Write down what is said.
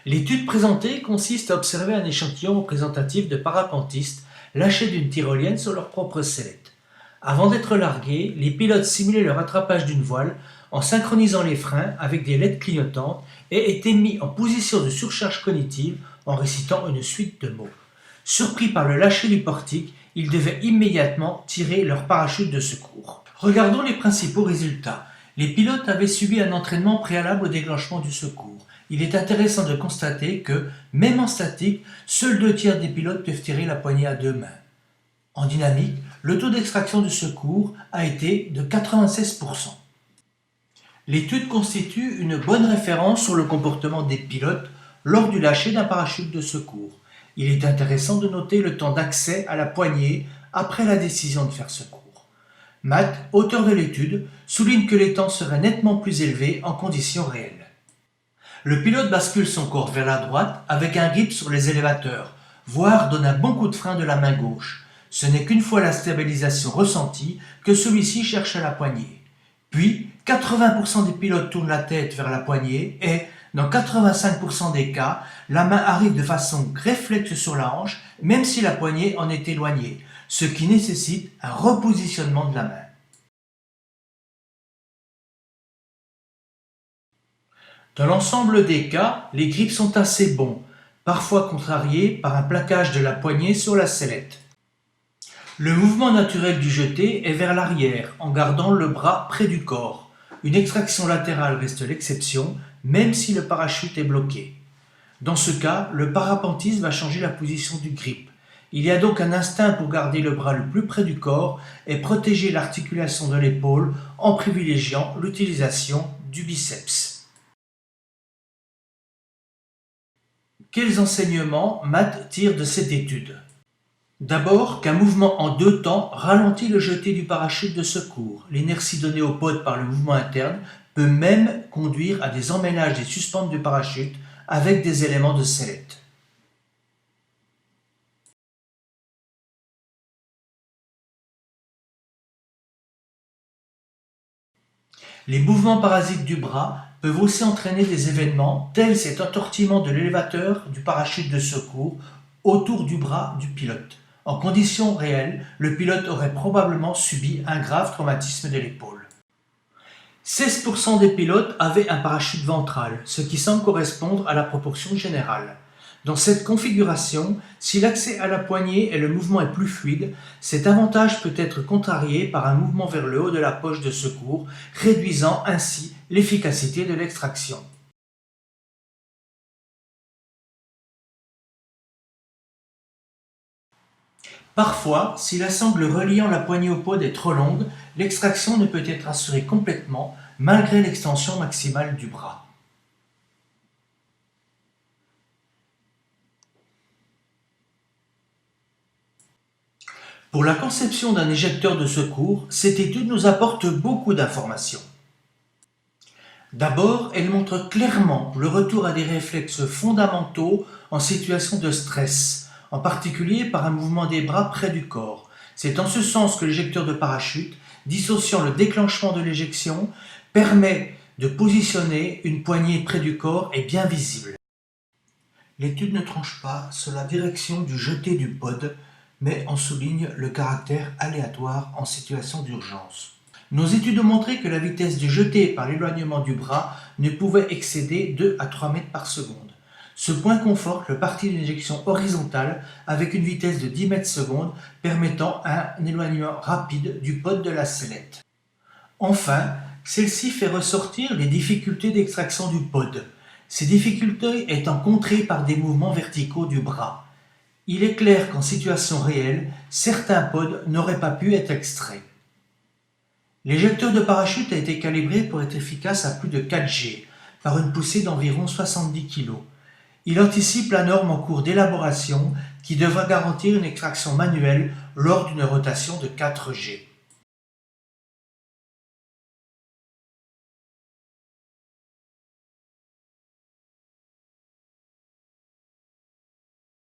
L'étude présentée consiste à observer un échantillon représentatif de parapentistes lâchés d'une tyrolienne sur leur propre sellette. Avant d'être largués, les pilotes simulaient le rattrapage d'une voile en synchronisant les freins avec des LED clignotantes et étaient mis en position de surcharge cognitive en récitant une suite de mots. Surpris par le lâcher du portique, ils devaient immédiatement tirer leur parachute de secours. Regardons les principaux résultats. Les pilotes avaient subi un entraînement préalable au déclenchement du secours. Il est intéressant de constater que, même en statique, seuls 2/3 des pilotes peuvent tirer la poignée à 2 mains. En dynamique, le taux d'extraction du secours a été de 96%. L'étude constitue une bonne référence sur le comportement des pilotes lors du lâcher d'un parachute de secours. Il est intéressant de noter le temps d'accès à la poignée après la décision de faire secours. Matt, auteur de l'étude, souligne que les temps seraient nettement plus élevés en conditions réelles. Le pilote bascule son corps vers la droite avec un grip sur les élévateurs, voire donne un bon coup de frein de la main gauche. Ce n'est qu'une fois la stabilisation ressentie que celui-ci cherche à la poignée. Puis, 80% des pilotes tournent la tête vers la poignée et, dans 85% des cas, la main arrive de façon réflexe sur la hanche, même si la poignée en est éloignée, ce qui nécessite un repositionnement de la main. Dans l'ensemble des cas, les grips sont assez bons, parfois contrariés par un plaquage de la poignée sur la sellette. Le mouvement naturel du jeté est vers l'arrière, en gardant le bras près du corps. Une extraction latérale reste l'exception, même si le parachute est bloqué. Dans ce cas, le parapentiste va changer la position du grip. Il y a donc un instinct pour garder le bras le plus près du corps et protéger l'articulation de l'épaule en privilégiant l'utilisation du biceps. Quels enseignements Matt tire de cette étude? D'abord qu'un mouvement en 2 temps ralentit le jeté du parachute de secours. L'inertie donnée au pod par le mouvement interne peut même conduire à des emmêlages des suspentes du parachute avec des éléments de sellette. Les mouvements parasites du bras peuvent aussi entraîner des événements tels cet entortillement de l'élévateur du parachute de secours autour du bras du pilote. En conditions réelles, le pilote aurait probablement subi un grave traumatisme de l'épaule. 16% des pilotes avaient un parachute ventral, ce qui semble correspondre à la proportion générale. Dans cette configuration, si l'accès à la poignée et le mouvement est plus fluide, cet avantage peut être contrarié par un mouvement vers le haut de la poche de secours, réduisant ainsi l'efficacité de l'extraction. Parfois, si la sangle reliant la poignée au pod est trop longue, l'extraction ne peut être assurée complètement malgré l'extension maximale du bras. Pour la conception d'un éjecteur de secours, cette étude nous apporte beaucoup d'informations. D'abord, elle montre clairement le retour à des réflexes fondamentaux en situation de stress, en particulier par un mouvement des bras près du corps. C'est en ce sens que l'éjecteur de parachute, dissociant le déclenchement de l'éjection, permet de positionner une poignée près du corps et bien visible. L'étude ne tranche pas sur la direction du jeté du pod, mais en souligne le caractère aléatoire en situation d'urgence. Nos études ont montré que la vitesse du jeté par l'éloignement du bras ne pouvait excéder 2 à 3 mètres par seconde. Ce point conforte le parti d'injection horizontale avec une vitesse de 10 mètres secondes permettant un éloignement rapide du pod de la sellette. Enfin, celle-ci fait ressortir les difficultés d'extraction du pod, ces difficultés étant contrées par des mouvements verticaux du bras. Il est clair qu'en situation réelle, certains pods n'auraient pas pu être extraits. L'éjecteur de parachute a été calibré pour être efficace à plus de 4 G, par une poussée d'environ 70 kg. Il anticipe la norme en cours d'élaboration qui devra garantir une extraction manuelle lors d'une rotation de 4 G.